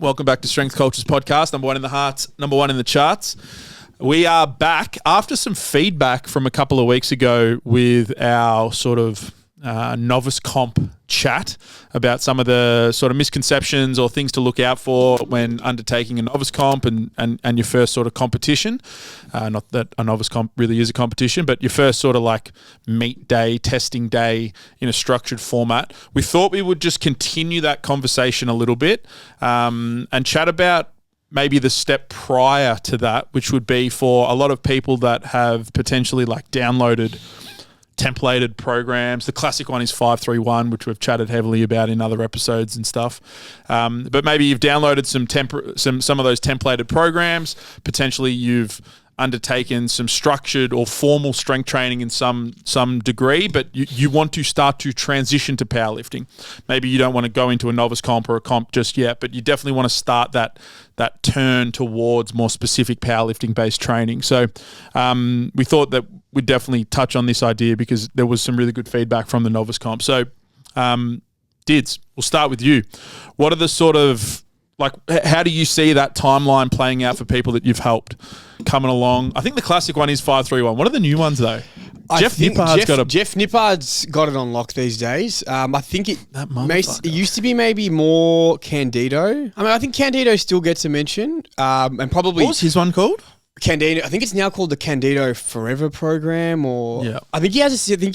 Welcome back to Strength Cultures Podcast, number one in the hearts, number one in the charts. We are back after some feedback from a couple of weeks ago with our sort of novice comp chat about some of the sort of misconceptions or things to look out for when undertaking a novice comp and your first sort of competition. Not that a novice comp really is a competition, but your first sort of like meet day, testing day in a structured format. We thought we would just continue that conversation a little bit and chat about maybe the step prior to that, which would be for a lot of people that have potentially like downloaded templated programs. The classic one is 531, which we've chatted heavily about in other episodes and stuff. But maybe you've downloaded some of those templated programs. Potentially you've undertaken some structured or formal strength training in some degree, but you want to start to transition to powerlifting. Maybe you don't want to go into a novice comp or a comp just yet, but you definitely want to start that turn towards more specific powerlifting based training. So we thought that we'd definitely touch on this idea because there was some really good feedback from the novice comp. So Dids, we'll start with you. What are the sort of how do you see that timeline playing out for people that you've helped coming along? I think the classic one is 531. What are the new ones though? Jeff Nippard's got it on lock these days. I think it used to be maybe more Candido. I mean, I think Candido still gets a mention. And probably what was his one called? Candido. I think it's now called the Candido Forever program, or yeah. I think he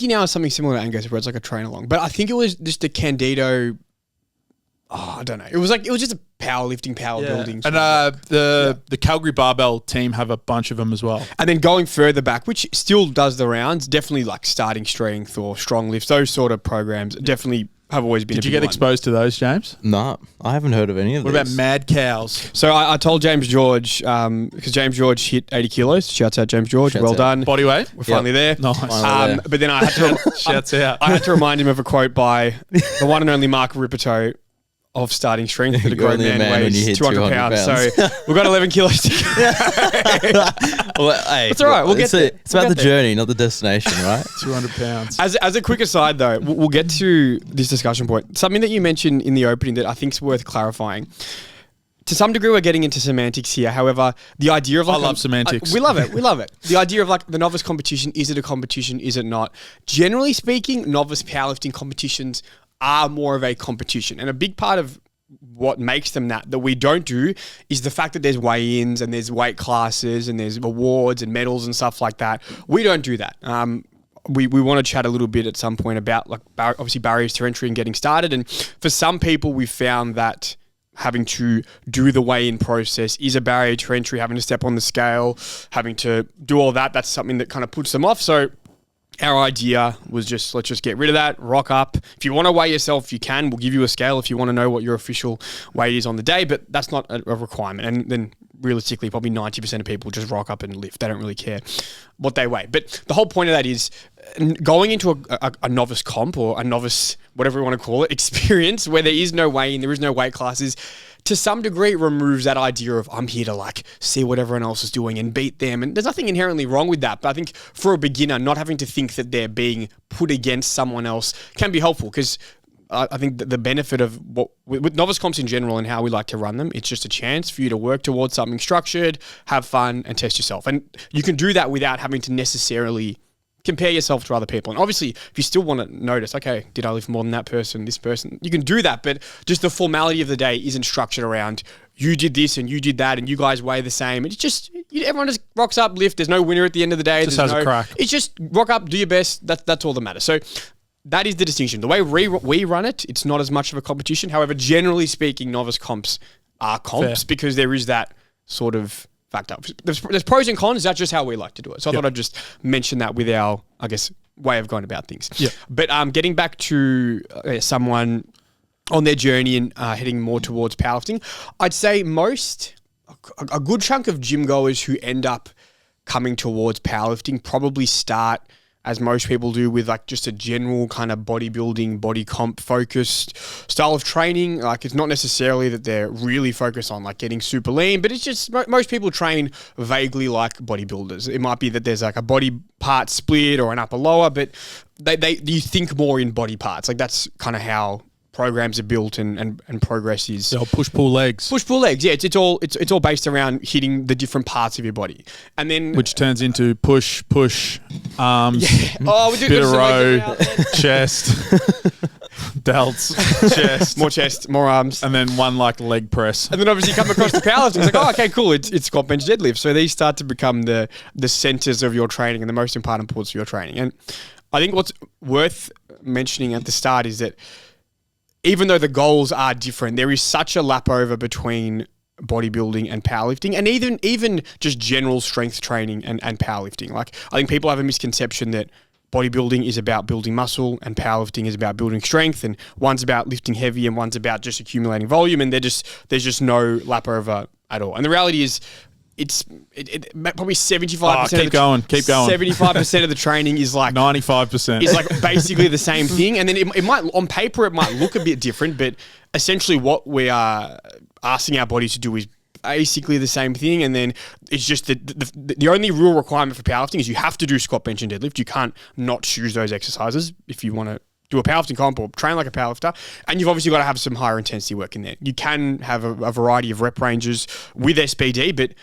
now has something similar to Angus, where it's like a train along. But I think it was just the Candido. Oh, I don't know. It was just a powerlifting, power building. And the Calgary Barbell team have a bunch of them as well. And then going further back, which still does the rounds, definitely like starting strength or strong lifts, those sort of programs definitely have always been. Did you get exposed to those, James? No, I haven't heard of any of these. What about Madcows? So I told James George, because James George hit 80 kilos. Shouts out James George. Well done. Body weight? We're finally there. Nice. But then I had to shouts out. I had to remind him of a quote by the one and only Mark Ripperto of starting strength that a grown man weighs 200 pounds. So we've got 11 kilos to go. Well, hey, it's all right. We'll get there. It's about the journey, not the destination, right? 200 pounds. As a quick aside, though, we'll get to this discussion point. Something that you mentioned in the opening that I think is worth clarifying. To some degree, we're getting into semantics here. However, the idea of I love semantics. We love it. We love it. The idea of like the novice competition, is it a competition? Is it not? Generally speaking, novice powerlifting competitions are more of a competition. And a big part of what makes them that we don't do is the fact that there's weigh-ins and there's weight classes and there's awards and medals and stuff like that. We don't do that. We want to chat a little bit at some point about like obviously barriers to entry and getting started. And for some people, we've found that having to do the weigh-in process is a barrier to entry, having to step on the scale, having to do all that. That's something that kind of puts them off. So our idea was just, let's just get rid of that, rock up. If you want to weigh yourself, you can. We'll give you a scale if you want to know what your official weight is on the day, but that's not a requirement. And then realistically, probably 90% of people just rock up and lift. They don't really care what they weigh. But the whole point of that is going into a novice comp or a novice, whatever you want to call it, experience where there is no weigh-in, there is no weight classes, to some degree it removes that idea of I'm here to like see what everyone else is doing and beat them. And there's nothing inherently wrong with that. But I think for a beginner, not having to think that they're being put against someone else can be helpful, because I think the benefit of with novice comps in general and how we like to run them, it's just a chance for you to work towards something structured, have fun, and test yourself. And you can do that without having to necessarily compare yourself to other people. And obviously, if you still want to notice, okay, did I lift more than that person, this person? You can do that, but just the formality of the day isn't structured around you did this and you did that and you guys weigh the same. It's just, everyone just rocks up, lift. There's no winner at the end of the day. Just has a crack. It's just rock up, do your best. That's all that matters. So that is the distinction. The way we run it, it's not as much of a competition. However, generally speaking, novice comps are comps because there is that sort of factor. There's pros and cons. That's just how we like to do it. So I thought I'd just mention that with our, I guess, way of going about things. Yeah. But getting back to someone on their journey and heading more towards powerlifting, I'd say a good chunk of gym goers who end up coming towards powerlifting probably start, as most people do, with like just a general kind of bodybuilding, body comp focused style of training. Like it's not necessarily that they're really focused on like getting super lean, but it's just most people train vaguely like bodybuilders. It might be that there's like a body part split or an upper lower, but you think more in body parts. Like that's kind of how programs are built and progress is. They'll push-pull legs. Push-pull legs, yeah. It's all based around hitting the different parts of your body. And then... Which turns into push, arms, Oh, we do bit of some row, legs every now and then. chest, delts, chest. More chest, more arms. And then one like leg press. And then obviously you come across the powerlifting. It's like, oh, okay, cool. It's squat, bench, deadlift. So these start to become the centers of your training and the most important parts of your training. And I think what's worth mentioning at the start is that even though the goals are different, there is such a lap over between bodybuilding and powerlifting, and even just general strength training and powerlifting. Like, I think people have a misconception that bodybuilding is about building muscle and powerlifting is about building strength, and one's about lifting heavy and one's about just accumulating volume, and there's just no lap over at all. And the reality is, it's probably 75%. Keep going. 75% of the training is like 95%. is like basically the same thing, and then it might, on paper, it might look a bit different, but essentially what we are asking our body to do is basically the same thing. And then it's just the only real requirement for powerlifting is you have to do squat, bench, and deadlift. You can't not choose those exercises if you want to do a powerlifting comp or train like a powerlifter, and you've obviously got to have some higher intensity work in there. You can have a variety of rep ranges with SBD, but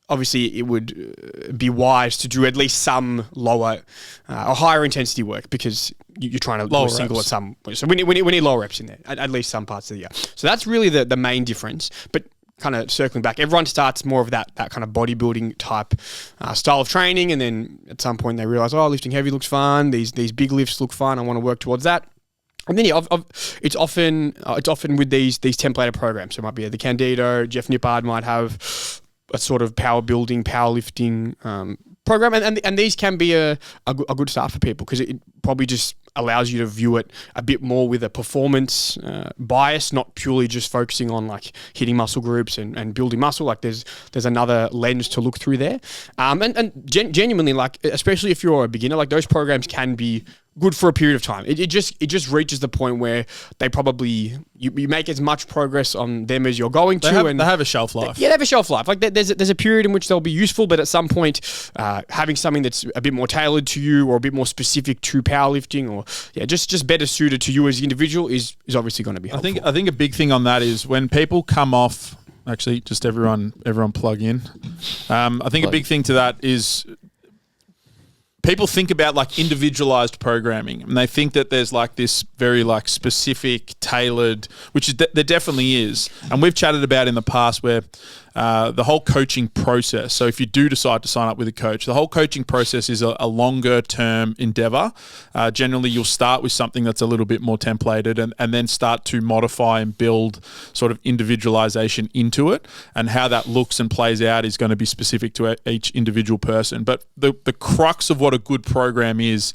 obviously it would be wise to do at least some lower or higher intensity work, because you're trying to do a single at some point. So we need lower reps in there, at least some parts of the year. So that's really the main difference. But kind of circling back, everyone starts more of that kind of bodybuilding type style of training, and then at some point they realize, oh, lifting heavy looks fun, these big lifts look fun, I want to work towards that. And then it's often with these templated programs. So it might be the Candido, Jeff Nippard might have a sort of power building, powerlifting program, and these can be a good start for people, because it probably just allows you to view it a bit more with a performance bias, not purely just focusing on like hitting muscle groups and building muscle. Like there's another lens to look through there, and genuinely, like, especially if you're a beginner, like those programs can be good for a period of time. It just reaches the point where they probably you make as much progress on them as you're going to, and they have a shelf life. Yeah, they have a shelf life. Like there's a period in which they'll be useful, but at some point, having something that's a bit more tailored to you or a bit more specific to powerlifting, or just better suited to you as an individual is obviously going to be helpful. I think a big thing on that is when people come off. Actually, just everyone plug in. I think a big thing to that is people think about like individualized programming, and they think that there's like this very like specific, tailored, which is there definitely is. And we've chatted about in the past where the whole coaching process. So if you do decide to sign up with a coach, the whole coaching process is a longer term endeavor. Generally, you'll start with something that's a little bit more templated, and then start to modify and build sort of individualization into it. And how that looks and plays out is going to be specific to each individual person. But the crux of what a good program is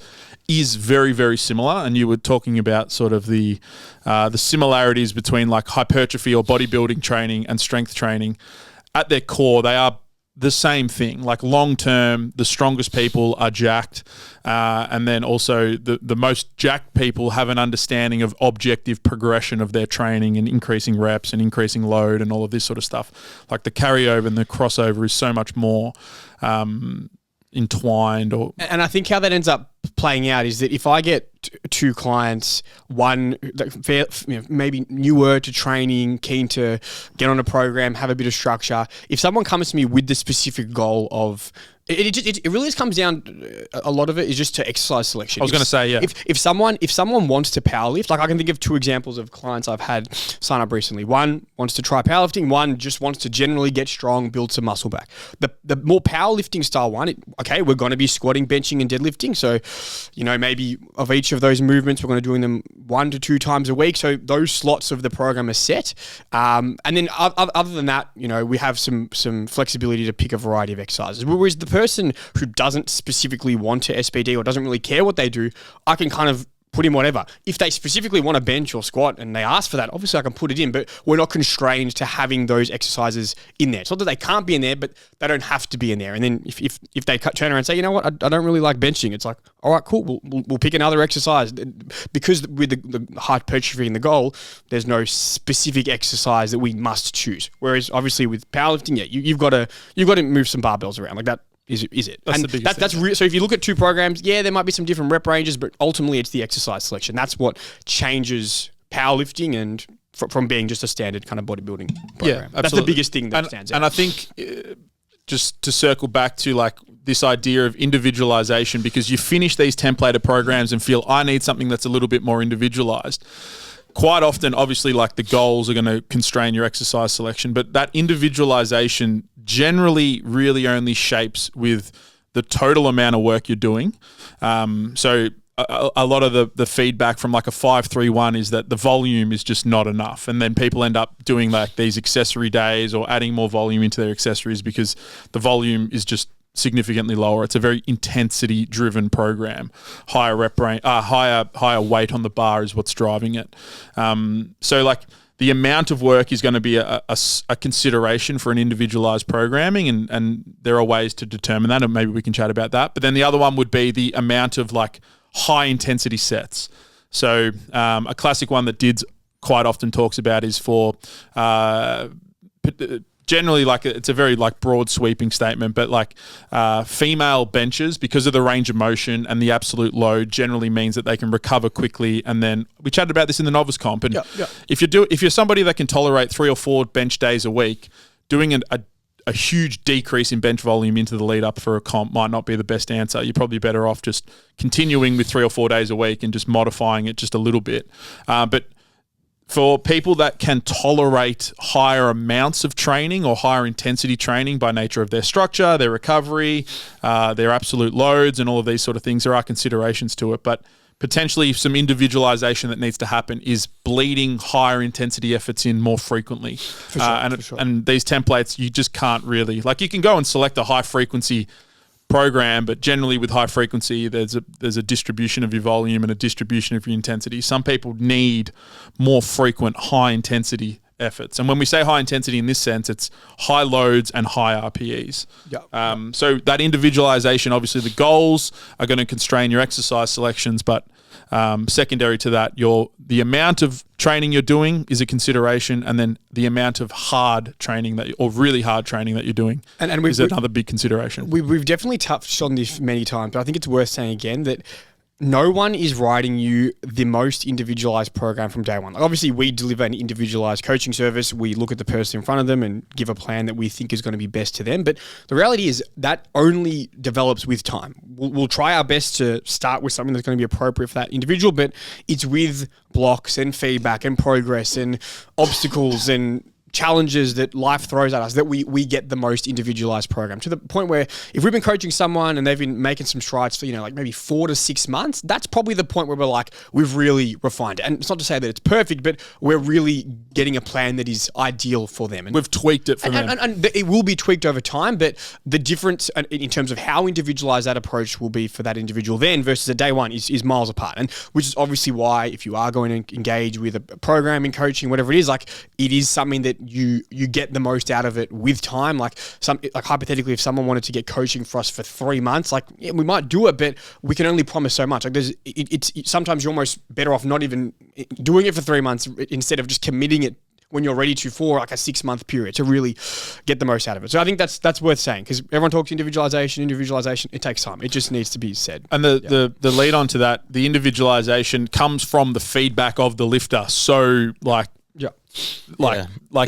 very, very similar. And you were talking about sort of the similarities between like hypertrophy or bodybuilding training and strength training. At their core, they are the same thing. Like long term, the strongest people are jacked, and then also the most jacked people have an understanding of objective progression of their training and increasing reps and increasing load and all of this sort of stuff. Like the carryover and the crossover is so much more entwined. And I think how that ends up playing out is that if I get two clients, one maybe newer to training, keen to get on a program, have a bit of structure, if someone comes to me with the specific goal of it really just comes down, a lot of it is just to exercise selection. I was going to say, yeah. If someone wants to powerlift, like I can think of two examples of clients I've had sign up recently. One wants to try powerlifting. One just wants to generally get strong, build some muscle back. The more powerlifting style one, we're going to be squatting, benching, and deadlifting. So, maybe of each of those movements, we're going to be doing them 1 to 2 times a week. So those slots of the program are set. And then other than that, we have some flexibility to pick a variety of exercises. Whereas the person who doesn't specifically want to SBD or doesn't really care what they do, I can kind of put in whatever. If they specifically want to bench or squat and they ask for that, obviously I can put it in, but we're not constrained to having those exercises in there. It's not that they can't be in there, but they don't have to be in there. And then if they turn around and say, you know what, I don't really like benching, it's like, all right, cool, we'll pick another exercise. Because with the hypertrophy and the goal, there's no specific exercise that we must choose. Whereas obviously with powerlifting, you've got to move some barbells around. Like that is it. That's and the biggest thing. So if you look at two programs, there might be some different rep ranges, but ultimately it's the exercise selection. That's what changes powerlifting and from being just a standard kind of bodybuilding program. Yeah, That's the absolutely. biggest thing that stands out. And I think just to circle back to like this idea of individualization, because you finish these templated programs and feel I need something that's a little bit more individualized. Quite often, obviously, like the goals are going to constrain your exercise selection, but that individualization generally really only shapes with the total amount of work you're doing. So a lot of the feedback from like a 5-3-1 is that the volume is just not enough. And then people end up doing like these accessory days or adding more volume into their accessories because the volume is just significantly lower. It's a very intensity driven program. Higher rep range, higher weight on the bar is what's driving it. So like the amount of work is going to be a consideration for an individualized programming, and there are ways to determine that, and maybe we can chat about that. But then the other one would be the amount of like high intensity sets. So a classic one that Dids quite often talks about is for generally, like it's a very like broad sweeping statement, but like female benches, because of the range of motion and the absolute load, generally means that they can recover quickly. And then we chatted about this in the novice comp. And if you're somebody that can tolerate 3 or 4 bench days a week, doing a huge decrease in bench volume into the lead up for a comp might not be the best answer. You're probably better off just continuing with 3 or 4 days a week and just modifying it just a little bit. But for people that can tolerate higher amounts of training or higher intensity training by nature of their structure, their recovery, their absolute loads, and all of these sort of things, there are considerations to it. But potentially some individualization that needs to happen is bleeding higher intensity efforts in more frequently. For sure, and these templates, you just can't really, like you can go and select a high frequency program, but generally with high frequency, there's a distribution of your volume and a distribution of your intensity. Some people need more frequent high intensity efforts. And when we say high intensity in this sense, it's high loads and high RPEs. So that individualization, obviously the goals are going to constrain your exercise selections, but secondary to that, the amount of training you're doing is a consideration, and then the amount of hard training or really hard training that you're doing is another big consideration. We've definitely touched on this many times, but I think it's worth saying again that no one is writing you the most individualized program from day one. Like obviously, we deliver an individualized coaching service. We look at the person in front of them and give a plan that we think is going to be best to them. But the reality is that only develops with time. We'll try our best to start with something that's going to be appropriate for that individual, but it's with blocks and feedback and progress and obstacles and challenges that life throws at us that we get the most individualized program, to the point where if we've been coaching someone and they've been making some strides for, like maybe 4 to 6 months, that's probably the point where we're like, we've really refined it. And it's not to say that it's perfect, but we're really getting a plan that is ideal for them. And we've tweaked it for them. And it will be tweaked over time, but the difference in terms of how individualized that approach will be for that individual then versus a day one is miles apart. And which is obviously why if you are going to engage with a program in coaching, whatever it is, like it is something that you get the most out of it with time. Like hypothetically, if someone wanted to get coaching for us for 3 months, we might do it, but we can only promise so much. Like it's sometimes you're almost better off not even doing it for 3 months instead of just committing it when you're ready to for like a 6-month period to really get the most out of it. So I think that's worth saying, because everyone talks individualization, it takes time. It just needs to be said. And the lead on to that, the individualization comes from the feedback of the lifter. So like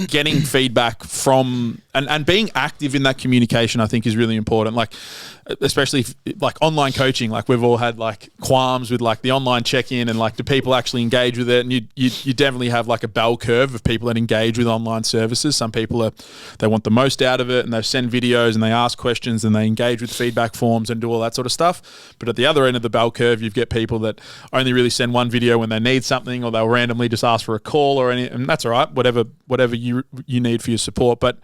getting feedback from and being active in that communication, I think is really important. Like especially like online coaching, like we've all had like qualms with like the online check-in and like do people actually engage with it? And you definitely have like a bell curve of people that engage with online services. Some people they want the most out of it and they send videos and they ask questions and they engage with feedback forms and do all that sort of stuff. But at the other end of the bell curve, you've got people that only really send one video when they need something, or they'll randomly just ask for a call or and that's all right, whatever you need for your support. But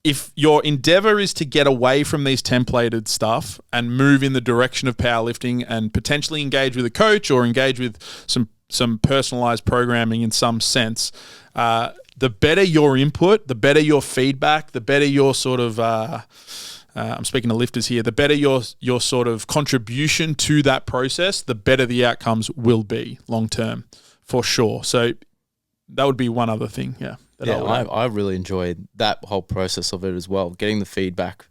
if your endeavor is to get away from these templated stuff and move in the direction of powerlifting and potentially engage with a coach or engage with some personalized programming in some sense, the better your input, the better your feedback, the better your sort of I'm speaking to lifters here, the better your sort of contribution to that process, the better the outcomes will be long term, for sure. So that would be one other thing, I really enjoyed that whole process of it as well. Getting the feedback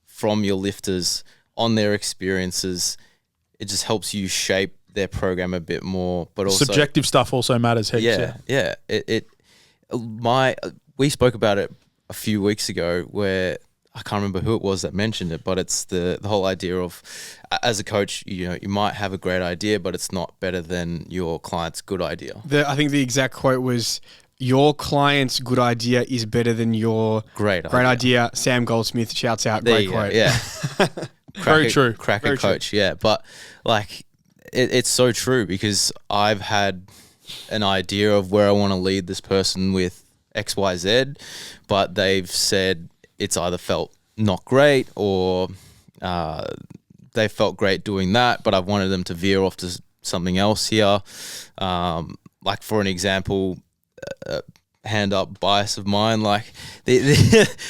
from your lifters on their experiences, it just helps you shape their program a bit more, but also subjective stuff also matters. Heaps, yeah. We spoke about it a few weeks ago where I can't remember who it was that mentioned it, but it's the whole idea of, as a coach, you might have a great idea, but it's not better than your client's good idea. I think the exact quote was, your client's good idea is better than your great idea. Sam Goldsmith shouts out, great quote. Yeah. Very true. Cracker Very coach, yeah. But like, it's so true because I've had an idea of where I want to lead this person with X, Y, Z, but they've said it's either felt not great or they felt great doing that, but I've wanted them to veer off to something else here. Like for an example, hand up bias of mine, like this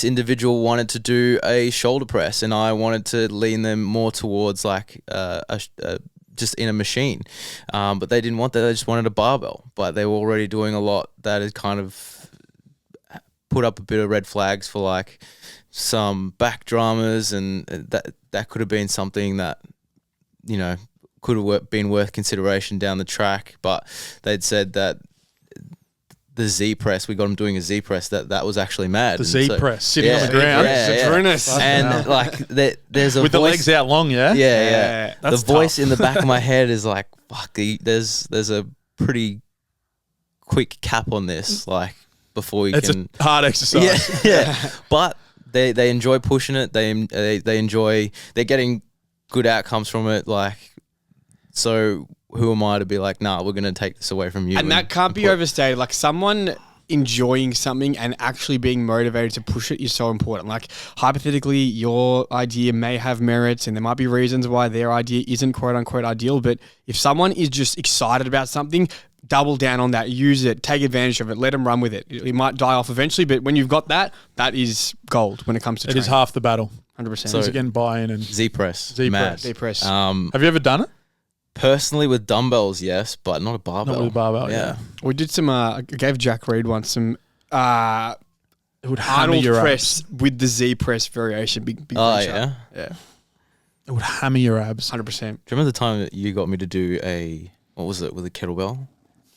individual wanted to do a shoulder press and I wanted to lean them more towards like just in a machine, but they didn't want that. They just wanted a barbell, but they were already doing a lot that had kind of put up a bit of red flags for like some back dramas, and that could have been something that could have been worth consideration down the track. But they'd said that the Z press, we got them doing a Z press, that was actually mad. The Z press, sitting on the ground. And like there's a with voice, the legs out long, yeah. That's the voice tough. in the back of my head is like, fuck, there's a pretty quick cap on this, like before you it's can. a hard exercise. Yeah. But they enjoy pushing it. They enjoy. They're getting good outcomes from it. Like, so who am I to be like, nah, we're going to take this away from you? And that can't be overstated. Like, someone enjoying something and actually being motivated to push it is so important. Like, hypothetically, your idea may have merits and there might be reasons why their idea isn't quote unquote ideal. But if someone is just excited about something, double down on that, use it, take advantage of it, let them run with it. It might die off eventually, but when you've got that, that is gold when it comes to training. It is half the battle. 100%. So again, buy-in and Z press. Z press. Have you ever done it? Personally, with dumbbells, yes, but not a barbell. Not with a barbell, yeah. We did some. I gave Jack Reed once some. It would hammer Arnold your press abs. with the Z press variation. Big. Oh bench up. yeah. Yeah. It would hammer your abs. 100%. Do you remember the time that you got me to do what was it, with a kettlebell,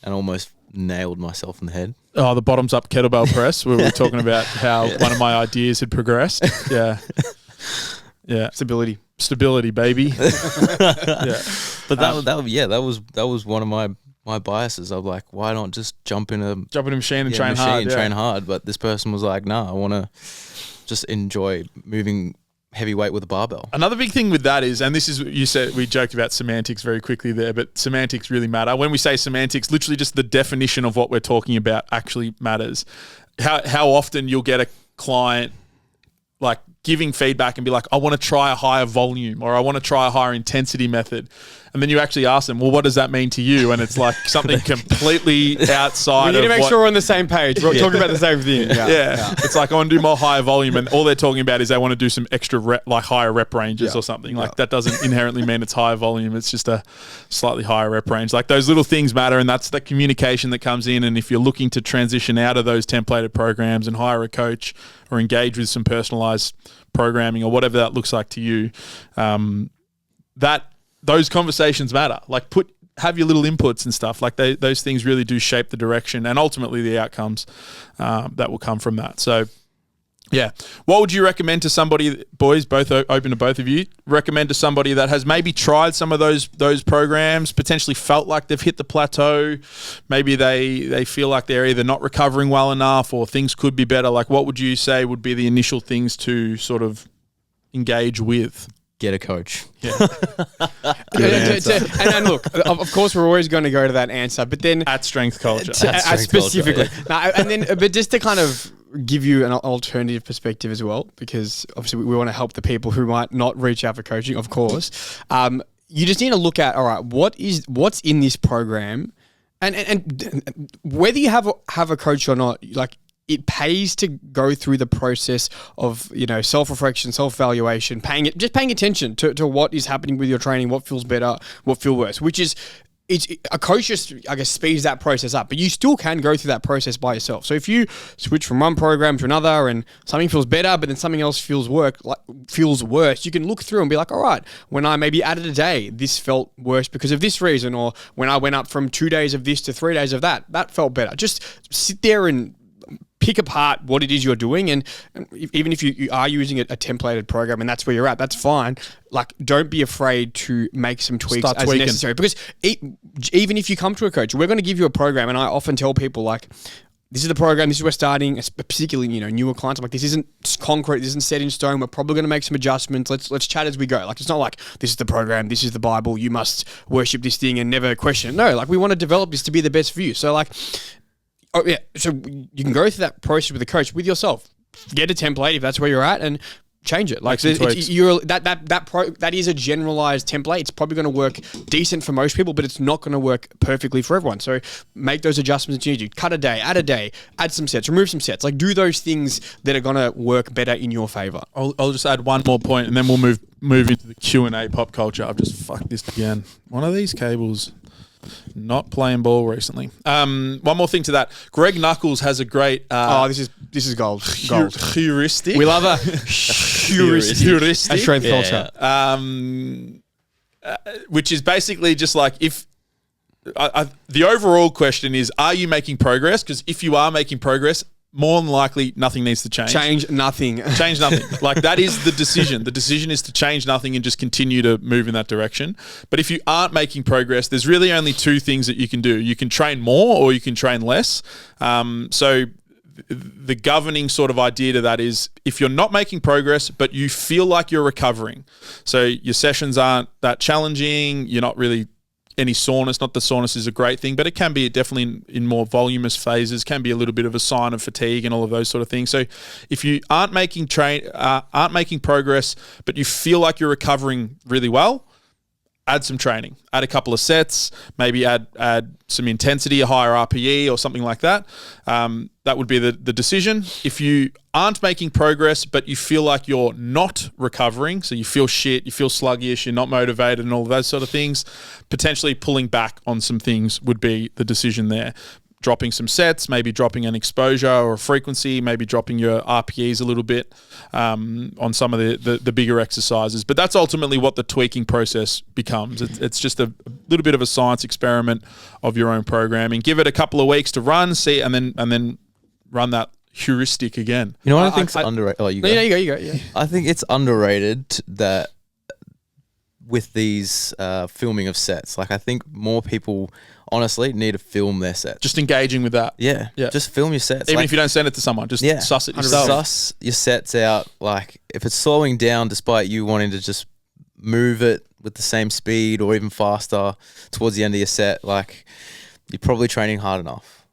and almost nailed myself in the head? Oh, the bottoms up kettlebell press. We were talking about how one of my ideas had progressed. Yeah. Yeah. Stability, baby. Yeah. But that was one of my biases. I'm like, why not just jump in a machine and train hard? Yeah. Train hard. But this person was like, nah, I want to just enjoy moving heavy weight with a barbell. Another big thing with that is, and this is, you said, we joked about semantics very quickly there, but semantics really matter. When we say semantics, literally just the definition of what we're talking about actually matters. How often you'll get a client like giving feedback and be like, I want to try a higher volume or I want to try a higher intensity method. And then you actually ask them, well, what does that mean to you? And it's like something completely outside of We need to make sure we're on the same page. We're talking about the same thing. Yeah. It's like, I want to do more higher volume. And all they're talking about is they want to do some extra higher rep ranges or something. Like that doesn't inherently mean it's higher volume. It's just a slightly higher rep range. Like those little things matter. And that's the communication that comes in. And if you're looking to transition out of those templated programs and hire a coach or engage with some personalized programming or whatever that looks like to you, those conversations matter. Like have your little inputs and stuff. Like those things really do shape the direction and ultimately the outcomes that will come from that. So yeah, what would you recommend to somebody, boys, both open to both of you, recommend to somebody that has maybe tried some of those programs, potentially felt like they've hit the plateau, maybe they feel like they're either not recovering well enough or things could be better. Like what would you say would be the initial things to sort of engage with? Get a coach. Yeah. And look, of course, we're always going to go to that answer, but then at Strength Culture. Specifically. Culture, yeah. But just to kind of give you an alternative perspective as well, because obviously we want to help the people who might not reach out for coaching, of course. You just need to look at, all right, what's in this program, and whether you have a coach or not, like, it pays to go through the process of, self-reflection, self-evaluation, paying attention to what is happening with your training, what feels better, what feels worse, which is a coach just, I guess, speeds that process up, but you still can go through that process by yourself. So if you switch from one program to another and something feels better, but then something else feels worse, you can look through and be like, all right, when I maybe added a day, this felt worse because of this reason, or when I went up from 2 days of this to 3 days of that felt better. Just sit there and pick apart what it is you're doing, and even if you are using a templated program and that's where you're at, that's fine. Like, don't be afraid to make some tweaks as necessary, because even if you come to a coach, we're going to give you a program, and I often tell people, like, this is the program, this is where we're starting, particularly, newer clients. I'm like, this isn't concrete, this isn't set in stone. We're probably going to make some adjustments. Let's chat as we go. Like, it's not like, this is the program, this is the Bible, you must worship this thing and never question it. No, like, we want to develop this to be the best for you. So, like, oh yeah, so you can go through that process with a coach, with yourself. Get a template if that's where you're at, and change it. Like, that is a generalized template. It's probably going to work decent for most people, but it's not going to work perfectly for everyone. So make those adjustments that you need to. Cut a day, add some sets, remove some sets. Like, do those things that are going to work better in your favor. I'll just add one more point, and then we'll move into the Q&A pop culture. I've just fucked this again. One of these cables not playing ball recently. One more thing to that. Greg Knuckles has a great this is gold. Heuristic. We love a heuristic. That's strength culture. Which is basically just like, if the overall question is, are you making progress? Because if you are making progress, more than likely, nothing needs to change. Change nothing. Like, that is the decision. The decision is to change nothing and just continue to move in that direction. But if you aren't making progress, there's really only two things that you can do. You can train more or you can train less. So the governing sort of idea to that is, if you're not making progress, but you feel like you're recovering, so your sessions aren't that challenging, you're not really any soreness. Not that soreness is a great thing, but it can be definitely in more voluminous phases, can be a little bit of a sign of fatigue and all of those sort of things. So if you aren't making progress, but you feel like you're recovering really well, add some training, add a couple of sets, maybe add some intensity, a higher RPE or something like that. That would be the decision. If you aren't making progress, but you feel like you're not recovering, so you feel shit, you feel sluggish, you're not motivated and all of those sort of things, potentially pulling back on some things would be the decision there. Dropping some sets, maybe dropping an exposure or a frequency, maybe dropping your RPEs a little bit on some of the bigger exercises. But that's ultimately what the tweaking process becomes. It's just a little bit of a science experiment of your own programming. Give it a couple of weeks to run, see, and then run that heuristic again. You know what I think's underrated? Oh, you go. No, you go. Yeah. I think it's underrated that with these filming of sets, like, I think more people honestly need to film their sets. Just engaging with that. Yeah. Just film your sets. Even if you don't send it to someone, just suss it yourself. Suss your sets out. Like, if it's slowing down despite you wanting to just move it with the same speed or even faster towards the end of your set, like, you're probably training hard enough.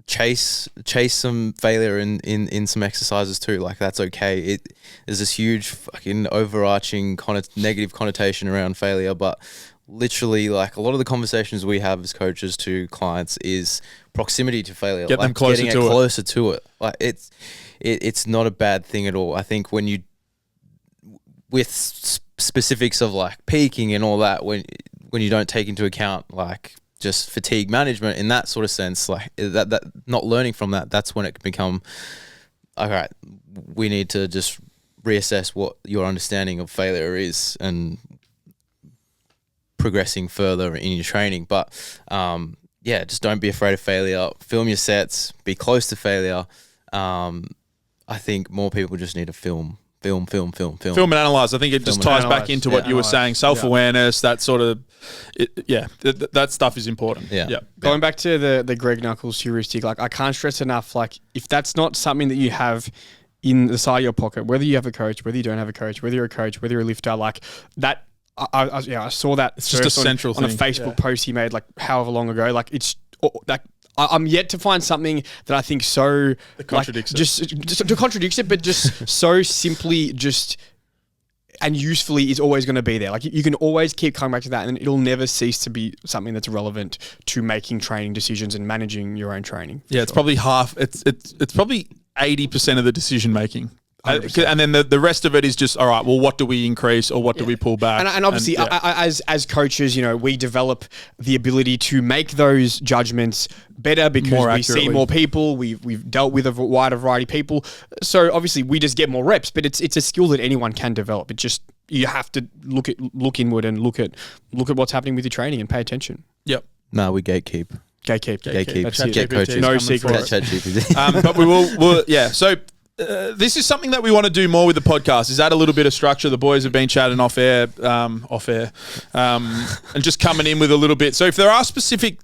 Chase some failure in some exercises too. Like, that's okay. There's this huge fucking overarching negative connotation around failure, but literally, like, a lot of the conversations we have as coaches to clients is proximity to failure. Get them closer to it. Like, it's not a bad thing at all. I think when you, with specifics of like peaking and all that, when you don't take into account like just fatigue management in that sort of sense, like that not learning from that, that's when it can become, all right, we need to just reassess what your understanding of failure is and progressing further in your training. But just don't be afraid of failure. Film your sets. Be close to failure. I think more people just need to film and analyze. I think it just ties back into what you were saying, self-awareness, that sort of, that stuff is important. Going back to the Greg Knuckles heuristic, like, I can't stress enough, like, if that's not something that you have in the side of your pocket, whether you have a coach, whether you don't have a coach, whether you're a coach, whether you're a lifter, like that, I saw that. It's just a central thing on a Facebook post he made, like, however long ago. Like, it's that I'm yet to find something that I think so contradicts it. Just contradicts it, but just so simply and usefully is always going to be there. Like, you can always keep coming back to that, and it'll never cease to be something that's relevant to making training decisions and managing your own training. Yeah, it's probably half. It's probably 80% of the decision making. And then the rest of it is just, all right, well, what do we increase or what do we pull back? And obviously, as coaches, we develop the ability to make those judgments better because we see more people, we've dealt with a wider variety of people. So obviously, we just get more reps, but it's a skill that anyone can develop. It just, you have to look inward and look at what's happening with your training and pay attention. Yep. No, we gatekeep. Gatekeep. Get coaches. No secret. But we'll yeah. So this is something that we want to do more with the podcast. Is add a little bit of structure. The boys have been chatting off air, and just coming in with a little bit. So if there are specific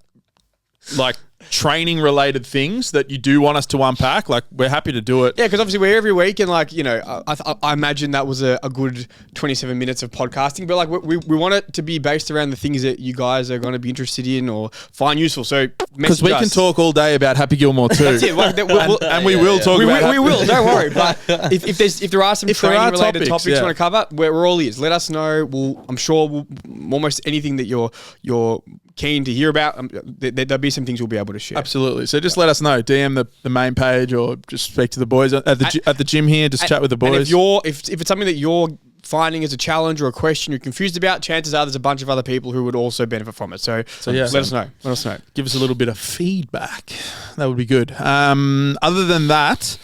training related things that you do want us to unpack, we're happy to do it. Yeah, because obviously we're here every week, and I imagine that was a good 27 minutes of podcasting, but we want it to be based around the things that you guys are going to be interested in or find useful. So because we can talk all day about Happy Gilmore too. That's it. We will talk about. We will. Don't worry. But if there are some training related topics you want to cover, we're all ears. Let us know. I'm sure almost anything that you're keen to hear about, there'll be some things we'll be able to share. Absolutely. So just let us know. DM the main page or just speak to the boys at the gym here. Just chat with the boys. And if it's something that you're finding as a challenge or a question you're confused about, chances are there's a bunch of other people who would also benefit from it. So yeah, let us know. Give us a little bit of feedback. That would be good. Other than that,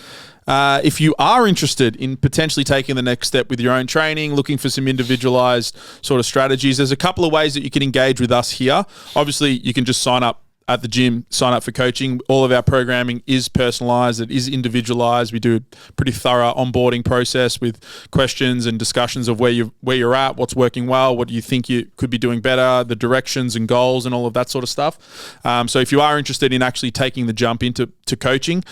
if you are interested in potentially taking the next step with your own training, looking for some individualized sort of strategies, there's a couple of ways that you can engage with us here. Obviously, you can just sign up at the gym, sign up for coaching. All of our programming is personalized. It is individualized. We do a pretty thorough onboarding process with questions and discussions of where you're at, what's working well, what do you think you could be doing better, the directions and goals and all of that sort of stuff. So if you are interested in actually taking the jump into coaching,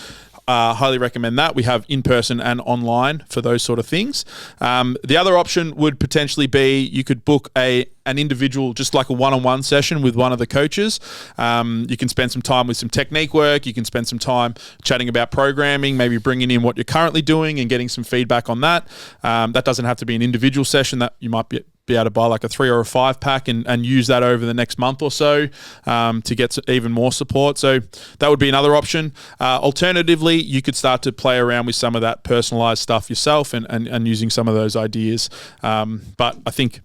highly recommend that. We have in-person and online for those sort of things. The other option would potentially be you could book an individual, just like a one-on-one session with one of the coaches. You can spend some time with some technique work. You can spend some time chatting about programming, maybe bringing in what you're currently doing and getting some feedback on that. That doesn't have to be an individual session. That you might be able to buy like a 3 or a 5 pack and use that over the next month or so to get even more support. So that would be another option. Alternatively, you could start to play around with some of that personalized stuff yourself and using some of those ideas. But I think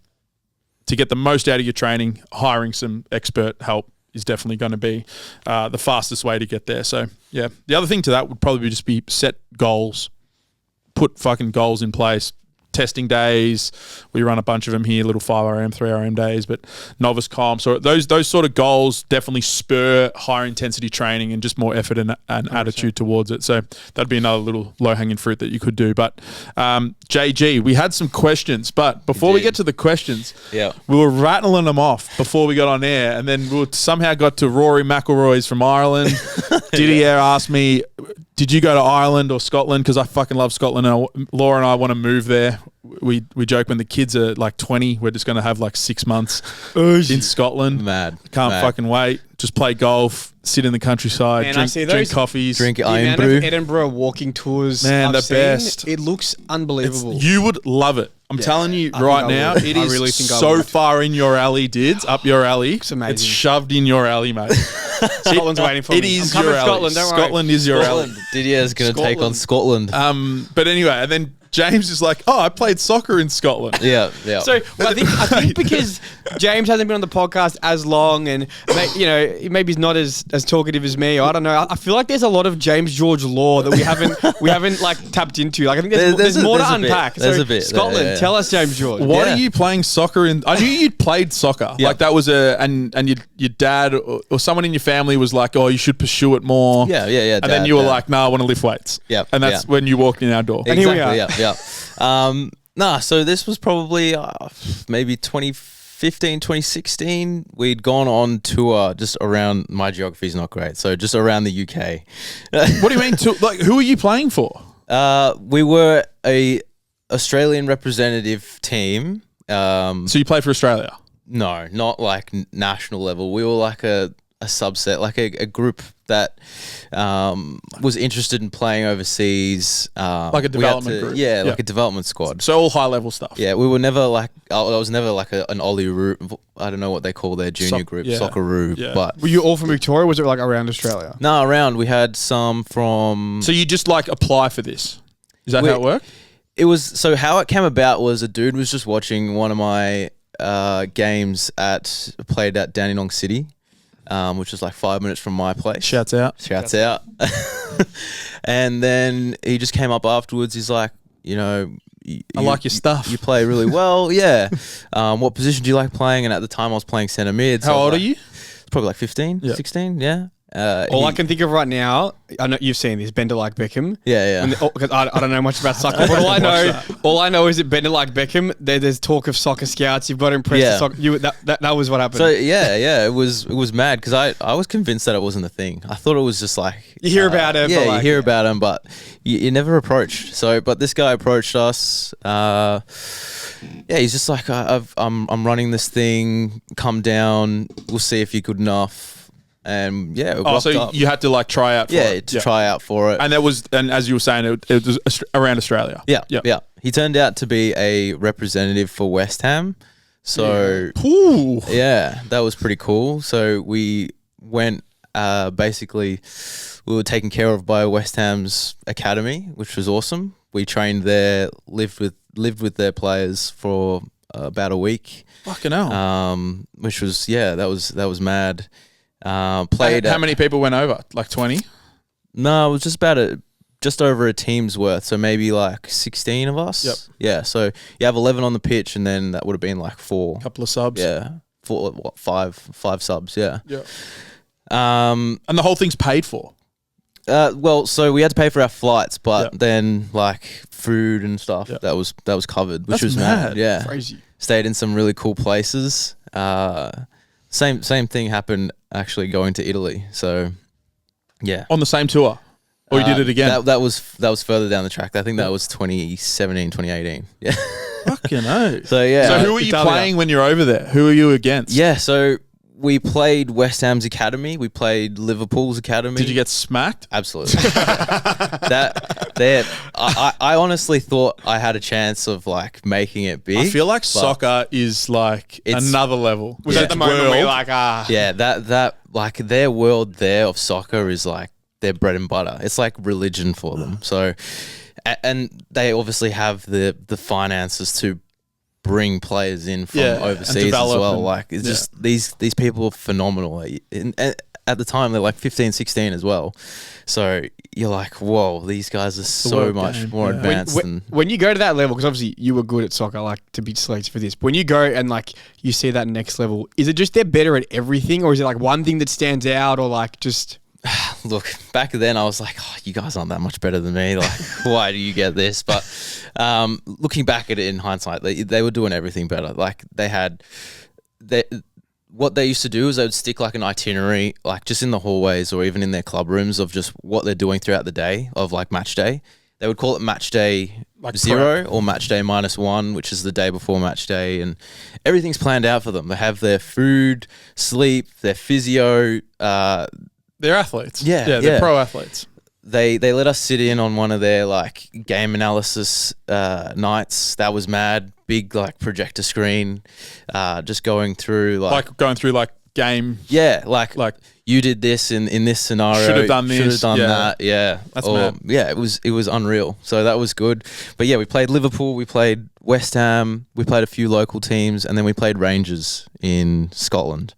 to get the most out of your training, hiring some expert help is definitely going to be the fastest way to get there. So yeah, the other thing to that would probably just be set goals, put fucking goals in place. Testing days, we run a bunch of them here, little 5RM, 3RM days, but novice comps, or those sort of goals definitely spur higher intensity training and just more effort and attitude towards it. So that'd be another little low hanging fruit that you could do. But JG, we had some questions, but before we get to the questions, we were rattling them off before we got on air, and then we somehow got to Rory McIlroy's from Ireland. Didier asked me, did you go to Ireland or Scotland? Because I fucking love Scotland. And Laura and I want to move there. We joke when the kids are like 20, we're just going to have like 6 months in Scotland. Mad. Can't fucking wait. Just play golf, sit in the countryside, drink coffees. Drink iron brew. Edinburgh walking tours. Man, the best. It looks unbelievable. You would love it. I'm telling you right now, it is really so far in your alley, Dids, up your alley. It's amazing. It's shoved in your alley, mate. Scotland's waiting for me. It is your alley. Scotland, don't worry. Scotland is your alley. Didier's going to take on Scotland. But anyway, and then James is like, I played soccer in Scotland. Yeah. So I think because James hasn't been on the podcast as long, and maybe he's not as talkative as me. I don't know. I feel like there's a lot of James George lore that we haven't like tapped into. Like I think there's more to unpack. There's a bit. Scotland, tell us, James George. Why are you playing soccer in? I knew you'd played soccer. Like that was and your dad or someone in your family was like, oh, you should pursue it more. Yeah. And then you were like, no, I want to lift weights. Yeah. And that's when you walked in our door. And here we are. Yeah. So this was probably maybe 2015, 2016. We'd gone on tour just around, my geography's not great, so just around the UK. What do you mean? Who are you playing for? We were a Australian representative team. So you play for Australia? No, not like national level. We were like a subset, like a group that was interested in playing overseas. Like a development group. Yeah, like a development squad. So all high level stuff. Yeah, we were never like, I was never like an Olyroot. I don't know what they call their junior group, Socceroo. Yeah. But were you all from Victoria, or was it like around Australia? No, around. We had some from... So you just like apply for this? Is that how it worked? It was so how it came about was a dude was just watching one of my games played at Dandenong City, which was like 5 minutes from my place. Shouts out. Shouts out. And then he just came up afterwards. He's like, I like your stuff. You play really well. Yeah. What position do you like playing? And at the time I was playing centre mid. How old are you? Probably like 15, 16. Yeah. All I can think of right now, I know you've seen this, Bender like Beckham. Yeah. Because I don't know much about soccer, but all I know is that Bender like Beckham. There's talk of soccer scouts. You've got to impress the soccer. That was what happened. So it was mad because I was convinced that it wasn't a thing. I thought it was just like you hear about it. Yeah, you hear about him, but you never approached. So, but this guy approached us. He's just like, I'm running this thing. Come down. We'll see if you're good enough. And we rocked up. You had to like try out for it. Try out for it. And as you were saying, it was around Australia. Yeah. He turned out to be a representative for West Ham. So that was pretty cool. So we went basically we were taken care of by West Ham's academy, which was awesome. We trained there, lived with their players for about a week. Fucking hell. Which was that was mad. How many people went over? Like 20? No, it was just over a team's worth. So maybe like 16 of us. Yep. Yeah. So you have 11 on the pitch, and then that would have been like 4. Couple of subs. Yeah. 5 subs. Yeah. Yeah. And the whole thing's paid for. So we had to pay for our flights, but then like food and stuff that was covered, which was mad. Yeah. Crazy. Stayed in some really cool places. Same thing happened actually going to Italy. So, yeah. On the same tour? Or you did it again? That was further down the track. I think that was 2017, 2018. Yeah. Fucking hell. So, yeah. So who were you playing when you're over there? Who are you against? Yeah, so we played West Ham's academy. We played Liverpool's academy. Did you get smacked? Absolutely. I honestly thought I had a chance of like making it big. I feel like soccer is like another level. Was at the moment where you're like, Yeah, that like their world there of soccer is like their bread and butter. It's like religion for them. So, and they obviously have the finances to bring players in from overseas as well. Like it's just these people are phenomenal. And at the time they're like 15, 16 as well. So you're like, whoa, these guys are so much more advanced. When you go to that level, because obviously you were good at soccer, like to be selected for this. But when you go and like you see that next level, is it just they're better at everything, or is it like one thing that stands out, or like just? Look, back then I was like, you guys aren't that much better than me. Like, why do you get this? But looking back at it in hindsight, they were doing everything better. Like what they used to do is they would stick like an itinerary, like just in the hallways or even in their club rooms of just what they're doing throughout the day of like match day. They would call it match day like 0 or match day -1, which is the day before match day. And everything's planned out for them. They have their food, sleep, their physio, they're athletes. Yeah, they're pro athletes. They let us sit in on one of their like game analysis nights. That was mad. Big like projector screen, just going through like game. Yeah, like you did this in this scenario. Should have done this. Should have done that. Yeah, that's mad. Yeah, it was unreal. So that was good. But yeah, we played Liverpool. We played West Ham. We played a few local teams, and then we played Rangers in Scotland.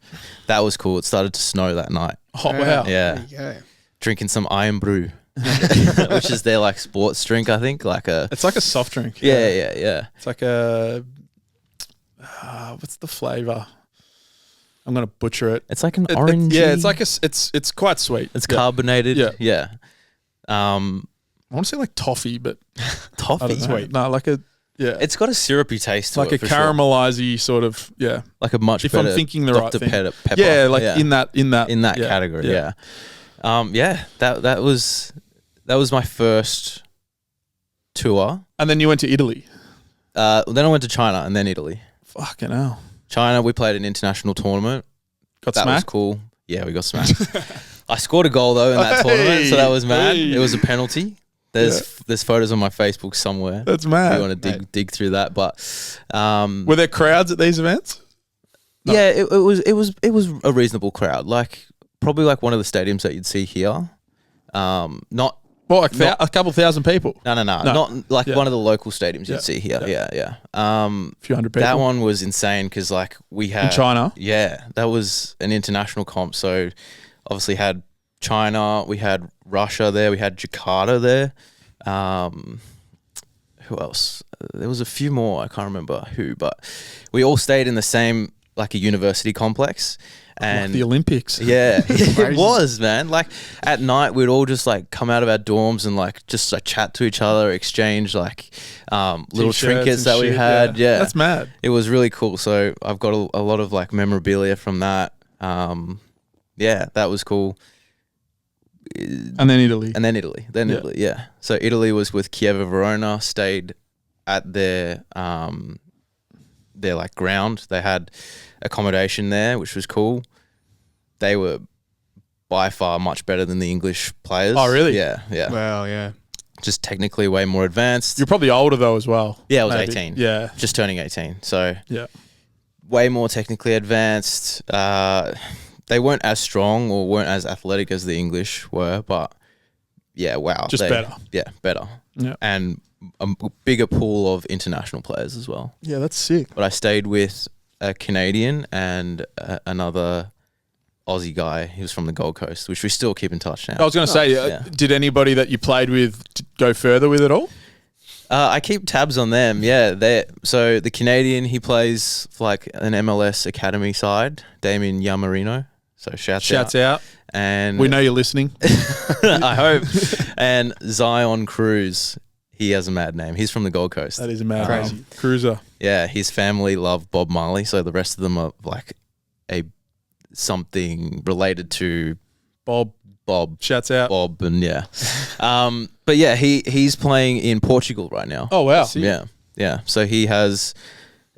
That was cool. It started to snow that night. Oh wow! Yeah, there you go. Drinking some Iron Brew. Which is their like sports drink, I think. It's like a soft drink. Yeah. It's like a what's the flavor? I'm gonna butcher it. It's like an orange. It's like it's quite sweet. It's carbonated. Yeah. I want to say like toffee, but toffee. Sweet. No, like a It's got a syrupy taste to like it. Like a caramelizey sort of Like a much better. If I'm thinking the right Dr. thing. Pepper. Yeah, like in that category. Yeah. That was my first tour. And then you went to Italy. Then I went to China and then Italy. Fucking hell. China, we played an international tournament. Got that smacked? Was cool. Yeah, we got smacked. I scored a goal though in that tournament, so that was mad. It was a penalty. There's photos on my Facebook somewhere. That's mad. If you want to dig through that, but were there crowds at these events? No. Yeah, it was a reasonable crowd. Like probably like one of the stadiums that you'd see here. Not What, like a couple thousand people? No. Not like one of the local stadiums Yeah. you'd see here. Yeah. A few hundred people. That one was insane because like we had In China? Yeah, that was an international comp. So obviously had China, we had Russia there, we had Jakarta there. Who else? There was a few more. I can't remember who, but we all stayed in the same like a university complex. And like the Olympics. Yeah, it was, man. Like at night, we'd all just like come out of our dorms and like just like chat to each other, exchange like little T-shirts trinkets and that we shit, had. Yeah, That's mad. it was really cool. So I've got a lot of like memorabilia from that. Yeah, that was cool. And then Italy. Italy, yeah. So Italy was with Chievo Verona, stayed at their like ground. They had accommodation there, which was cool. They were by far much better than the English players. Oh, really? Yeah. Well, yeah. Just technically way more advanced. You're probably older though as well. Yeah, I was maybe. 18. Yeah. Just turning 18. So Yeah. way more technically advanced. They weren't as strong or weren't as athletic as the English were, but yeah, wow. Just better. Yeah, better. Yeah. And a bigger pool of international players as well. Yeah, that's sick. But I stayed with a Canadian and another Aussie guy. He was from the Gold Coast, which we still keep in touch now. I was going to say, yeah. Did anybody that you played with go further with it all? I keep tabs on them. Yeah, so the Canadian, he plays for like an MLS academy side, Damien Yamarino. So shouts out. And We know you're listening. I hope. And Zion Cruz, he has a mad name. He's from the Gold Coast. That is a mad Crazy. name. Cruiser. Yeah, his family love Bob Marley, so the rest of them are like something related to Bob. Shouts out. Bob, and yeah. But yeah, he's playing in Portugal right now. Oh, wow. Yeah. So he has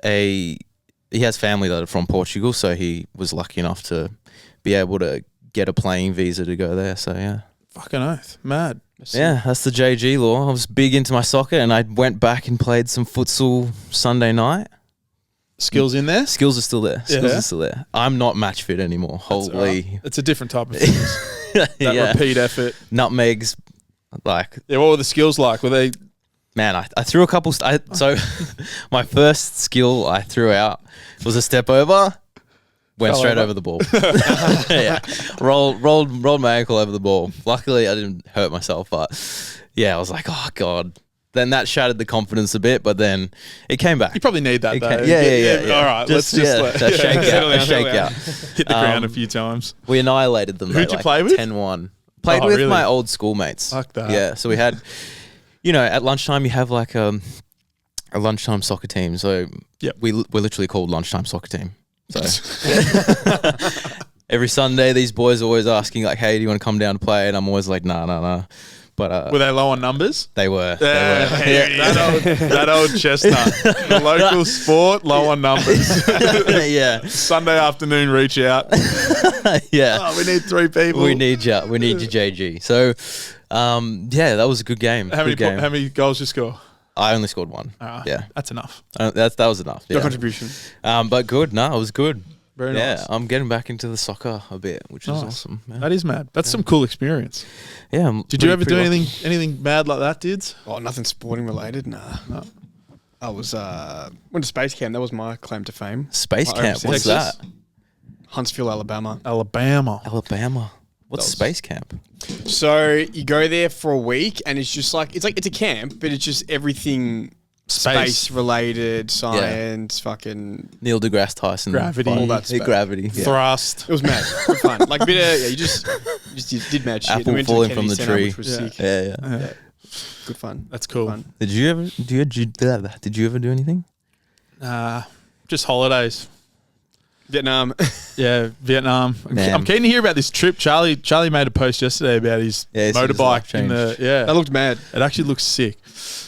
family that are from Portugal, so he was lucky enough to be able to get a playing visa to go there. So yeah. Fucking oath. Mad. Yeah, that's the JG law. I was big into my soccer and I went back and played some futsal Sunday night. Skills in there? Skills are still there. Skills Yeah. are still there. I'm not match fit anymore. That's Holy. alright. It's a different type of fitness. That Yeah. repeat effort. Nutmegs. Like, Yeah, what were the skills like? Were they... man, I threw a couple. So my first skill I threw out was a step over. Went Fell straight over. over the ball. Yeah. Rolled my ankle over the ball. Luckily, I didn't hurt myself, but yeah, I was like, oh God. Then that shattered the confidence a bit, but then it came back. You probably need that, though. Yeah. All right, let's just a shakeout. hit the ground a few times. We annihilated them. Who'd you play with? 10-1. Played Oh, with really? my old schoolmates. Fuck that. Yeah, so we had, at lunchtime you have like a lunchtime soccer team. So Yep. we're literally called lunchtime soccer team. So every Sunday these boys are always asking like, hey, do you want to come down to play? And I'm always like, nah. But Were they low on numbers? they were. That old chestnut. The local sport, low on numbers. Yeah. Sunday afternoon, reach out. Yeah. Oh, we need 3 people. We need you. We need you, JG. So, yeah, that was a good game. How Good game. many goals you score? I only scored 1. Yeah, that's enough. That was enough. Your Yeah. contribution. But good. No, it was good. Very Yeah, nice. I'm getting back into the soccer a bit, which is Nice. awesome. Yeah. That is mad. That's some cool experience. Yeah. I'm Did you ever pretty do lucky. anything mad like that, Dids? Oh, nothing sporting related. Nah. No. I was went to space camp. That was my claim to fame. Space Like camp? What's overseas. that? Huntsville, Alabama. Alabama. Alabama. What's That was- space camp? So you go there for a week, and it's just like it's a camp, but it's just everything space related, science, fucking. Neil deGrasse Tyson. Gravity. Fun. All that Yeah, space. gravity. Yeah. Thrust. It was mad. Good fun. Like a bit of you just did mad shit. Apple Then we went to falling Kennedy from the Center, tree. which was sick. Yeah. Good fun. That's cool. Fun. Did you ever do anything? Just holidays. Vietnam. Yeah, Vietnam. Man. I'm keen to hear about this trip. Charlie made a post yesterday about his Yeah, he said his motorbike life in the changed. yeah. That looked mad. It actually looks sick.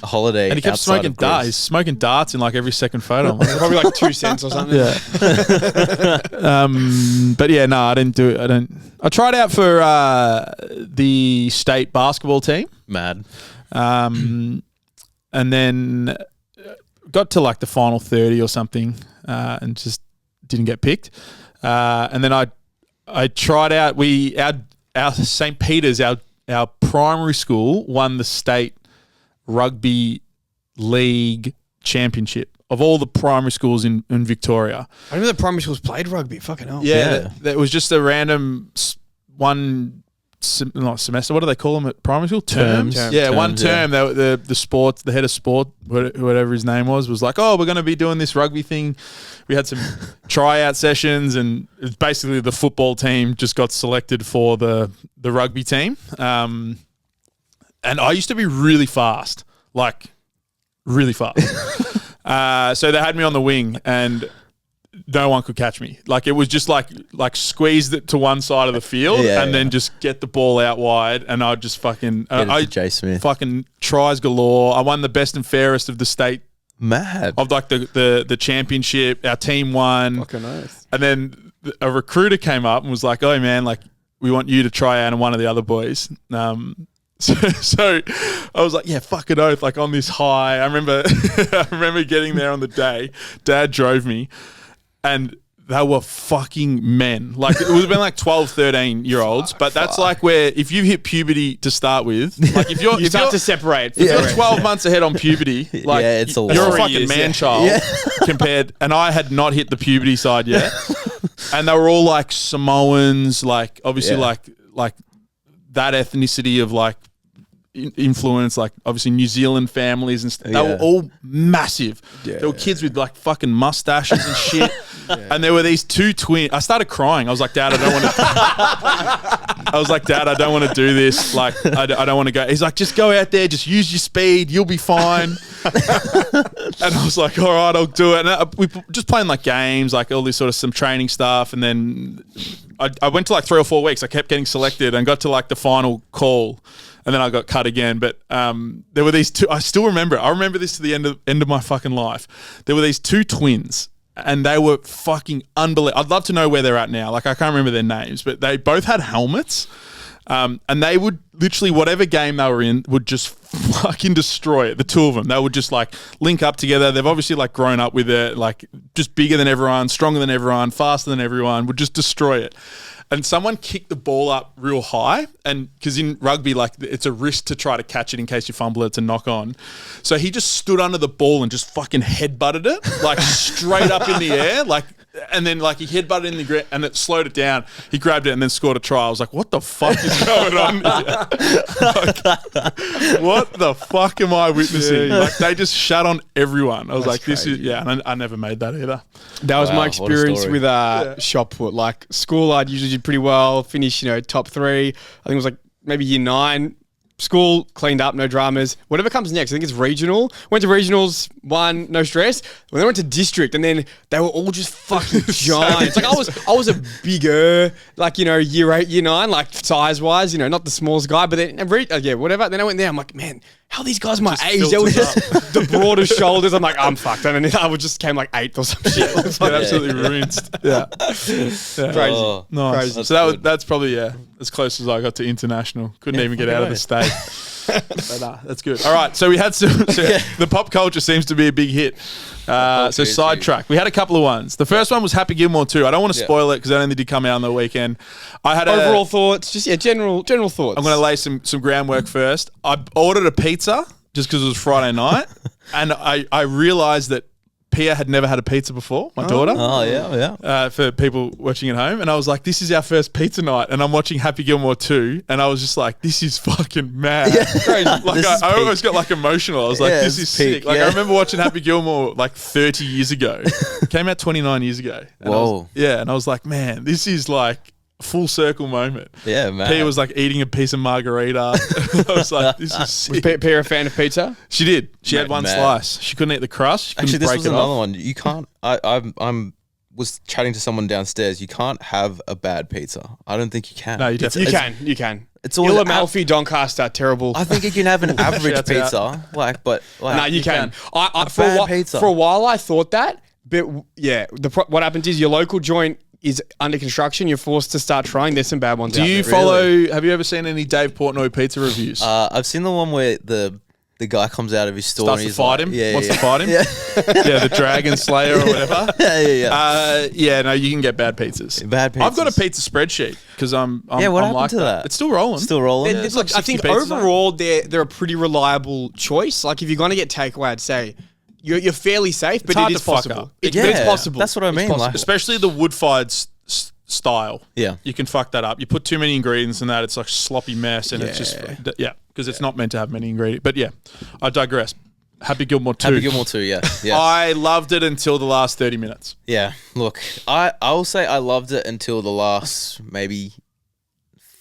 A holiday. And he kept outside smoking of darts. Greece. He's smoking darts in like every second photo. I'm like, Probably like 2 cents or something. yeah. But yeah, no, I didn't do it. I tried out for the state basketball team. Mad. And then got to like the final 30 or something and just didn't get picked. And then I tried out. Our St. Peter's, our our primary school won the state rugby league championship of all the primary schools in Victoria. I remember the primary schools played rugby. Fucking hell. Yeah. That was just a random not semester. What do they call them at primary school? Terms. One term. The sports, the head of sport, whatever his name was like, oh, we're going to be doing this rugby thing. We had some tryout sessions, and it's basically the football team just got selected for the rugby team. And I used to be really fast, like really fast. So they had me on the wing, and no one could catch me. Like it was just like squeeze it to one side of the field and then just get the ball out wide, and I'd just fucking Jay Smith. Fucking tries galore. I won the best and fairest of the state. Mad. Of like the championship. Our team won. Fucking nice. And then a recruiter came up and was like, "Oh man, like we want you to try out," and one of the other boys. So I was like, yeah, fucking oath, like on this high. I remember getting there on the day. Dad drove me, and they were fucking men. Like it would have been like 12, 13-year-olds, but that's like where if you hit puberty to start with, like if you're you start to separate. If you're 12 months ahead on puberty, like it's a you're lot. a fucking man-child compared, and I had not hit the puberty side yet. And they were all like Samoans, like obviously like that ethnicity of like influence, like obviously New Zealand families and stuff. They were all massive. There were kids with like fucking mustaches and shit. And there were these two twins. I started crying. I was like, Dad, I don't want to do this. Like, I don't want to go. He's like, just go out there, just use your speed, you'll be fine. And I was like, all right, I'll do it. And we just playing like games, like all this sort of some training stuff. And then I went to like 3 or 4 weeks. I kept getting selected and got to like the final call. And then I got cut again. But there were these two. I still remember it. I remember this to the end of my fucking life. There were these two twins, and they were fucking unbelievable. I'd love to know where they're at now. Like, I can't remember their names, but they both had helmets. And they would literally, whatever game they were in, would just fucking destroy it. The two of them. They would just like link up together. They've obviously like grown up with it, like just bigger than everyone, stronger than everyone, faster than everyone, would just destroy it. And someone kicked the ball up real high, and because in rugby, like it's a risk to try to catch it in case you fumble it, it's a knock on. So he just stood under the ball and just fucking headbutted it, like straight up in the air, like, and then like he headbutted it in the ground and it slowed it down. He grabbed it and then scored a try. I was like, what the fuck is going on here? Like, what the fuck am I witnessing? Like they just shut on everyone. I was like, this is, and I never made that either. That was my experience with shot put. Like school, I'd usually do pretty well, finish, top 3. I think it was like maybe year 9. School, cleaned up, no dramas. Whatever comes next, I think it's regional. Went to regionals, won, no stress. When they went to district, and then they were all just fucking giants. Like I was a bigger, like, year 8, year 9, like size-wise, not the smallest guy, but then, whatever. Then I went there, I'm like, man, how are these guys my age? They were just the broadest shoulders. I'm like, I'm fucked. And then I just came like 8th or some shit. Get absolutely rinsed. Yeah. Crazy. Oh, nice. Crazy. So that's probably, as close as I got to international. Couldn't even get out of the state. But that's good. All right. So we had some, the pop culture seems to be a big hit. So sidetrack. We had a couple of ones. The first one was Happy Gilmore 2. I don't want to spoil it because I don't think it did come out on the weekend. I had overall thoughts, just general thoughts. I'm going to lay some groundwork first. I ordered a pizza just because it was Friday night, and I realized that Pia had never had a pizza before, my daughter. Oh, yeah. For people watching at home. And I was like, this is our first pizza night. And I'm watching Happy Gilmore 2. And I was just like, this is fucking mad. Yeah. Like, I almost got like emotional. I was like, this is sick. Like, I remember watching Happy Gilmore like 30 years ago. It came out 29 years ago. And Whoa. And I was like, man, this is like a full circle moment. Yeah, man. Pia was like eating a piece of margarita. I was like, this is sick. Was Pia a fan of pizza? She did. She had one slice. She couldn't eat the crust. Actually, this was another one. You can't. I was chatting to someone downstairs. You can't have a bad pizza. I don't think you can. No, you definitely You can. It's always Amalfi, Doncaster, terrible. I think you can have an average pizza. No, you can. Pizza. For a while, I thought that, but what happens is your local joint is under construction. You're forced to start trying. There's some bad ones. Do you follow? Really? Have you ever seen any Dave Portnoy pizza reviews? I've seen the one where the the guy comes out of his store Starts and to he's fight like, him. Yeah, Wants yeah. to fight him. Yeah. Yeah, the Dragon Slayer or whatever. Yeah. No, you can get bad pizzas. Bad I've got a pizzas. pizza spreadsheet because I'm What I'm happened like to that? It's still rolling. Still rolling. Look, it's like I 60 think pizzas, overall they're a pretty reliable choice. Like if you're going to get takeaway, I'd say you're fairly safe, but hard it is to fuck possible. up. But it's possible. That's what I It's mean. possible. Like, Especially the wood-fired style. Yeah. You can fuck that up. You put too many ingredients in that, it's like a sloppy mess, and it's just because it's not meant to have many ingredients. But yeah, I digress. Happy Gilmore 2. Happy Gilmore 2, yeah. I loved it until the last 30 minutes. Yeah, look, I will say I loved it until the last maybe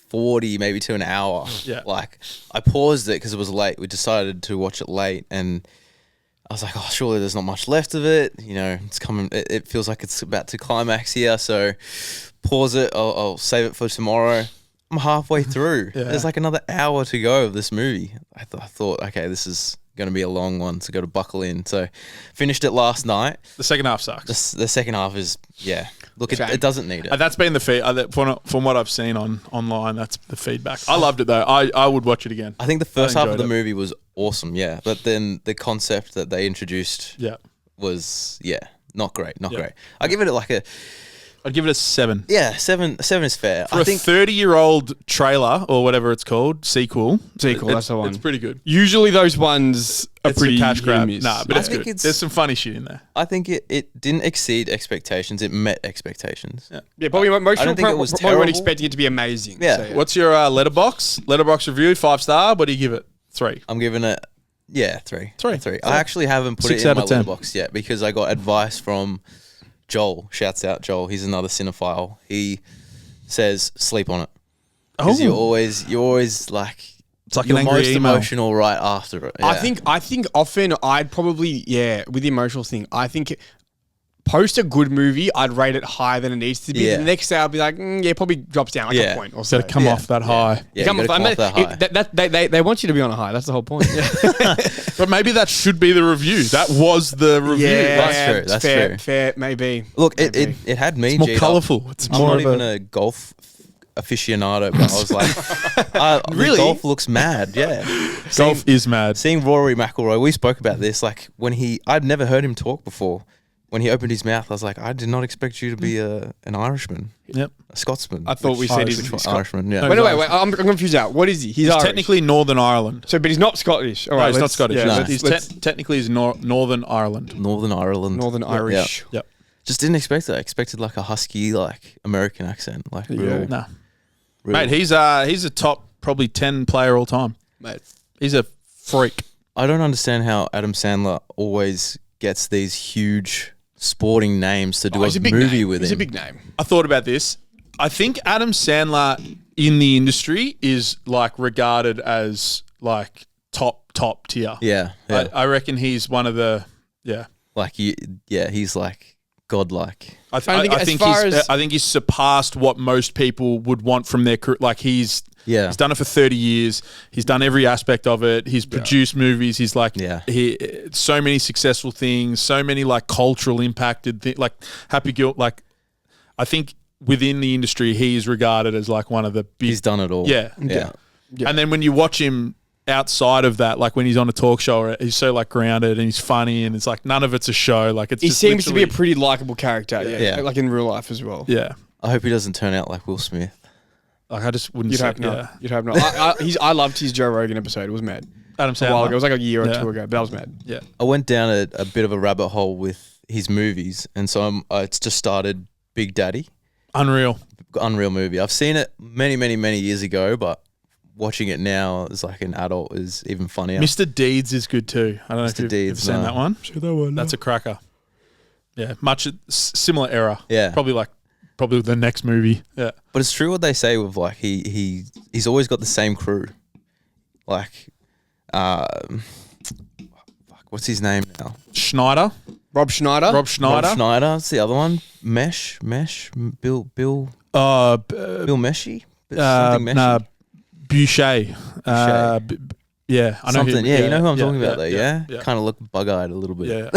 40, maybe to an hour. Yeah. Like, I paused it because it was late. We decided to watch it late, and I was like, oh, surely there's not much left of it. You know, it's coming. It feels like it's about to climax here, so pause it. I'll save it for tomorrow. I'm halfway through. Yeah. There's like another hour to go of this movie. I thought, okay, this is going to be a long one, so got to buckle in. So finished it last night. The second half sucks. The second half is, look, it doesn't need it. That's been the from what I've seen online. That's the feedback. I loved it though. I would watch it again. I think the first half of enjoyed the it. movie was awesome, but then the concept that they introduced was, not great, not great. I give it like I'd give it a 7. 7 is fair. For I a think 30-year-old trailer or whatever it's called, sequel, That's the one. It's pretty good. Usually those ones are It's pretty a cash grab. miss. Nah, but I it's think good. There's some funny shit in there. I think it didn't exceed expectations. It met expectations. Yeah, probably most I don't people think it was probably weren't terrible. expecting it to be amazing. Yeah. So, What's your letterbox review? 5-star. What do you give it? 3. I'm giving it 3. Three. I actually haven't put 6 it in out my of 10. letterbox yet because I got advice from Joel. Shouts out Joel. He's another cinephile. He says sleep on it. Because you're always like, It's like you're an angry most email. emotional right after it. I Yeah. think often I'd probably with the emotional thing. I think post a good movie, I'd rate it higher than it needs to be. Yeah. The next day, I'll be like, probably drops down like a point or so. Got to come off that high. Yeah, Come you gotta off- come off that high. They want you to be on a high. That's the whole point. But maybe that should be the review. That was the review. That's true, that's fair, true. Fair, maybe. Look, Maybe. it had me It's more G'd up. colourful. It's I'm more not of even a... a golf aficionado, but I was like, Really? golf looks mad. Yeah, Golf is mad. Seeing Rory McIlroy, we spoke about this. Like when I'd never heard him talk before. When he opened his mouth, I was like, I did not expect you to be an Irishman, Yep. a Scotsman. I thought we said he's Which Scot- Irishman. Yeah, No, Wait, I'm confused out. What is he? He's He's Irish. technically Northern Ireland. So, but he's not Scottish. All No, right, he's not let's- Scottish. yeah, No. let's- He's let's- technically he's Northern Ireland. Northern Ireland, Northern Irish. Yep. Just didn't expect that. I expected like a husky, like American accent, like real. Nah. real- Mate, he's a top probably 10 player all time. Mate. He's a freak. I don't understand how Adam Sandler always gets these huge sporting names to do He's a a big movie name. with He's him. a big name. I thought about this. I think Adam Sandler in the industry is like regarded as like top tier. Yeah, yeah. I reckon he's one of the Like he's like godlike. I think as think far he's as- I think he's surpassed what most people would want from their career. Like he's done it for 30 years. He's done every aspect of it. He's produced movies. He's like so many successful things, so many like cultural impacted things. Like Happy Guilt. Like I think within the industry, he is regarded as like one of the big. He's done it all. Yeah. Yeah. And then when you watch him outside of that, like when he's on a talk show, he's so like grounded and he's funny and it's like none of it's a show. Like it's He just seems to be a literally- pretty likable character. Yeah. Like in real life as well. yeah. I hope he doesn't turn out like Will Smith. Like I just wouldn't You'd say hope not. yeah. You'd hope not. I loved his Joe Rogan episode. It was mad. Adam A Sandler. while ago. It was like a year or Yeah. two ago, but that was mad. Yeah. I went down a bit of a rabbit hole with his movies, and so it's just started Big Daddy. Unreal. Unreal movie. I've seen it many years ago, but watching it now as like an adult is even funnier. Mr. Deeds is good too. I don't know if Mr. you've Deeds, seen no. that one. That's a cracker. Yeah, much similar era. Yeah. Probably the next movie. Yeah. But it's true what they say with like he's always got the same crew. Like, what's his name now? Schneider. Rob Schneider. Rob Schneider. What's the other one? Bill Bill Meshy. Something Meshy. nah, Boucher. Boucher. Yeah, I know. Something. who, Yeah, you know who I'm yeah, talking about, yeah, though. Yeah, yeah. kind of look bug-eyed a little bit. Yeah.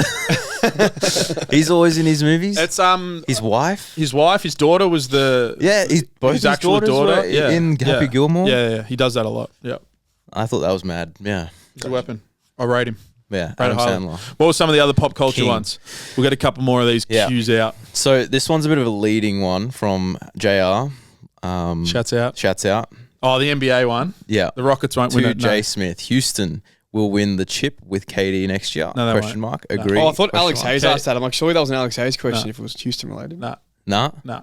He's always in his movies. It's His wife. his wife, his daughter was the Both his actual daughters daughter. were Yeah, in Happy yeah. Gilmore. Yeah, he does that a lot. Yeah, I thought that was mad. Yeah. he's a weapon. I rate him. Yeah, Rate Adam highly. Sandler. What were some of the other pop culture King. ones? We'll get a couple more of these Yeah. cues out. So this one's a bit of a leading one from JR. Shouts out. Shouts out. Oh, the NBA one. Yeah. The Rockets won't win To it. No. Jay Smith. Houston will win the chip with KD next year. No, they Question won't. mark. Agree. Oh, I thought Question Alex mark. Hayes Okay. asked that. I'm like, surely that was an Alex Hayes question No. if it was Houston related. Nah, Nah. nah.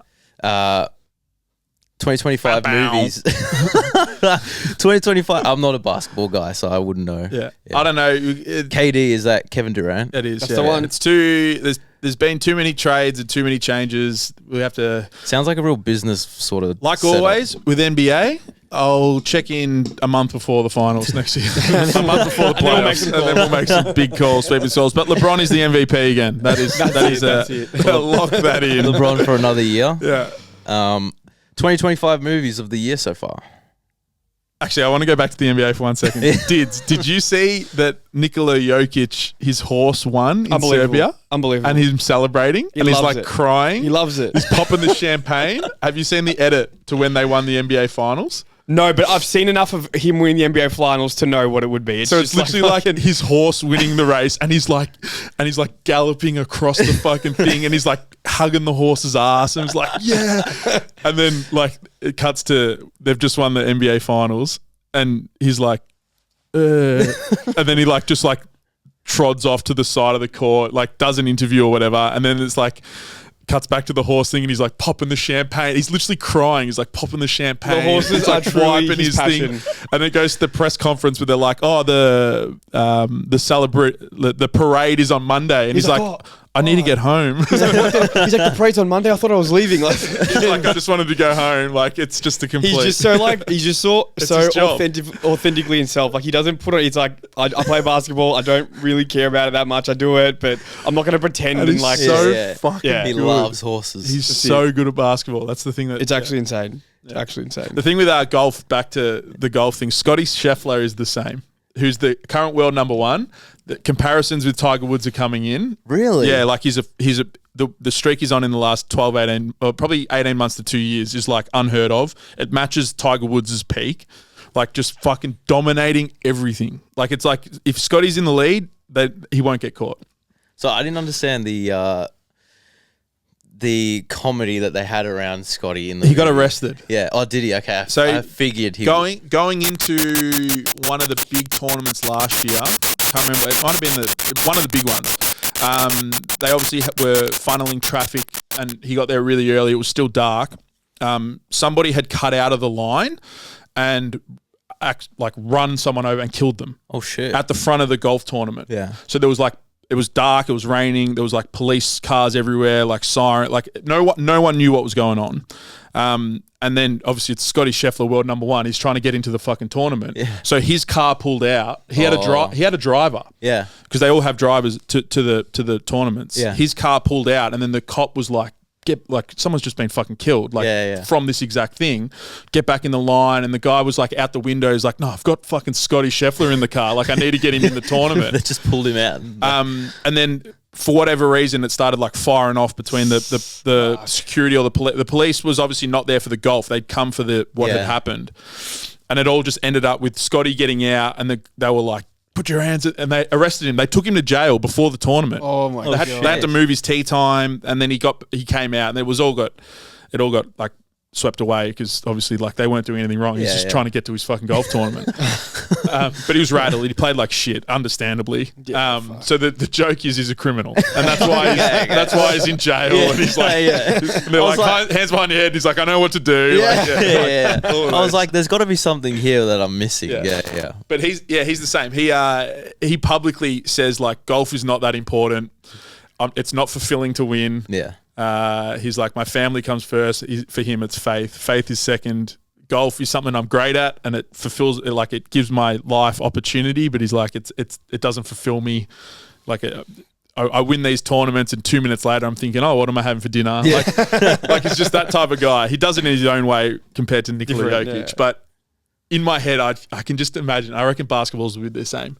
2025 Bow. movies. 2025. I'm not a basketball guy, so I wouldn't know. Yeah. Yeah. I don't know. KD, is that Kevin Durant? It is. That's yeah. the one. It's too. There's been too many trades and too many changes. We have to. Sounds like a real business sort of. Like setup. always with NBA, I'll check in a month before the finals next year. A month before the And then we'll make playoffs, some and then we'll make some big calls, sweeping calls. But LeBron is the MVP again. That is That's it. lock that in. LeBron for another year. Yeah. 2025 movies of the year so far. Actually, I want to go back to the NBA for 1 second. Did you see that Nikola Jokic, his horse won in Serbia? Unbelievable. And he's celebrating He and he's loves like it. crying. He loves it. He's popping the champagne. Have you seen the edit to when they won the NBA finals? No, but I've seen enough of him winning the NBA finals to know what it would be. So it's just literally like his horse winning the race, and he's like galloping across the fucking thing, and he's like hugging the horse's ass, and he's like, yeah. And then like it cuts to they've just won the NBA finals, and he's like, and then he like just like trods off to the side of the court, like does an interview or whatever, and then it's like. Cuts back to the horse thing and he's like popping the champagne. He's literally crying. He's like popping the champagne. The horses He's like are truly wiping his passion. thing. And it goes to the press conference where they're like, "Oh, the parade is on Monday," and he's like, like, "I need to get home." He's like, the parade's on Monday. I thought I was leaving. Like, He's like, "I just wanted to go home." Like it's just a complete. he's just so It's his job. authentically himself. Like he doesn't put it. It's like I play basketball. I don't really care about it that much. I do it, but I'm not going to pretend And and he's like. so Yeah. fucking Yeah. He good. loves horses. He's so good at basketball. That's the thing that It's actually insane. It's actually insane. The thing with our golf, back to the golf thing, Scotty Scheffler is the same. Who's the current world number one? The comparisons with Tiger Woods are coming in. Really? Yeah, like the streak he's on in the last 12, 18, or probably 18 months to 2 years is like unheard of. It matches Tiger Woods' peak. Like just fucking dominating everything. Like it's like if Scotty's in the lead, he won't get caught. So I didn't understand the comedy that they had around Scotty in the He got movie. arrested. Yeah. Oh, did he? Okay. So I figured he going into one of the big tournaments last year. Can't remember. It might have been one of the big ones. They obviously were funneling traffic, and he got there really early. It was still dark. Somebody had cut out of the line and run someone over and killed them Oh shit. at the front of the golf tournament. Yeah. So there was like. It was dark. It was raining. There was like police cars everywhere, like siren. Like no one knew what was going on. And then obviously it's Scotty Scheffler, world number one. He's trying to get into the fucking tournament. Yeah. So his car pulled out. He had a driver Yeah. because they all have drivers to the tournaments. Yeah. His car pulled out, and then the cop was like, someone's just been fucking killed, from this exact thing. Get back in the line, and the guy was like out the window. He's like, "No, I've got fucking Scotty Scheffler in the car. Like, I need to get him in the tournament." They just pulled him out. And then for whatever reason, it started like firing off between the security or the police. The police was obviously not there for the golf. They'd come for what had happened, and it all just ended up with Scotty getting out, and they were like, "Put your hands," and they arrested him. They took him to jail before the tournament. Oh my They had to move his tee time, and then he came out, and it all got like swept away because obviously like they weren't doing anything wrong. He's just trying to get to his fucking golf tournament. But he was rattled. He played like shit, understandably. So the joke is he's a criminal, and that's why he's in jail. And he's like, and they're like, hands behind your head. He's like, I know what to do. Yeah. I was like, there's got to be something here that I'm missing. Yeah. But he's the same. He publicly says like golf is not that important. It's not fulfilling to win. Yeah. He's like, my family comes first. For him, it's faith. Faith is second. Golf is something I'm great at, and it fulfills. Like it gives my life opportunity. But he's like, it doesn't fulfill me. Like I win these tournaments, and 2 minutes later, I'm thinking, oh, what am I having for dinner? Yeah. Like he's just that type of guy. He does it in his own way compared to Nikola Jokic. But in my head, I can just imagine. I reckon basketballs would be the same.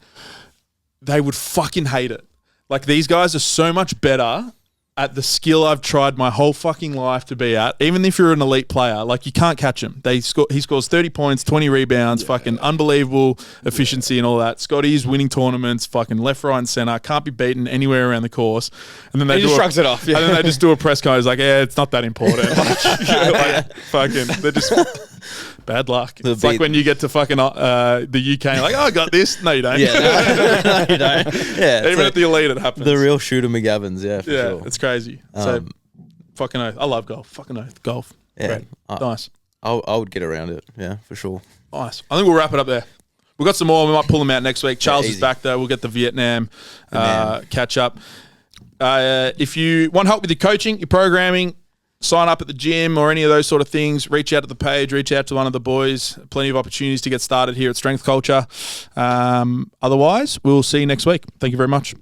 They would fucking hate it. Like these guys are so much better at the skill I've tried my whole fucking life to be at. Even if you're an elite player, like you can't catch him. He scores 30 points, 20 rebounds, fucking unbelievable efficiency and all that. Scotty's winning tournaments, fucking left, right, and center. Can't be beaten anywhere around the course. And then they just shrugs it off. Yeah. And then they just do a press con. He's like, yeah, it's not that important. Like, fucking, they're just bad luck. It's like when you get to fucking the UK, and like, oh, I got this. No, you don't. Yeah, no, you don't. Yeah, even at the elite, it happens. The real Shooter McGavins, for sure. It's crazy. So, fucking oath. I love golf. Fucking oath. Golf. Yeah. Nice. I would get around it. Yeah, for sure. Nice. I think we'll wrap it up there. We've got some more. We might pull them out next week. Charles is back, though. We'll get the Vietnam catch up. If you want help with your coaching, your programming, sign up at the gym or any of those sort of things, reach out to the page, reach out to one of the boys. Plenty of opportunities to get started here at Strength Culture. Otherwise, we'll see you next week. Thank you very much.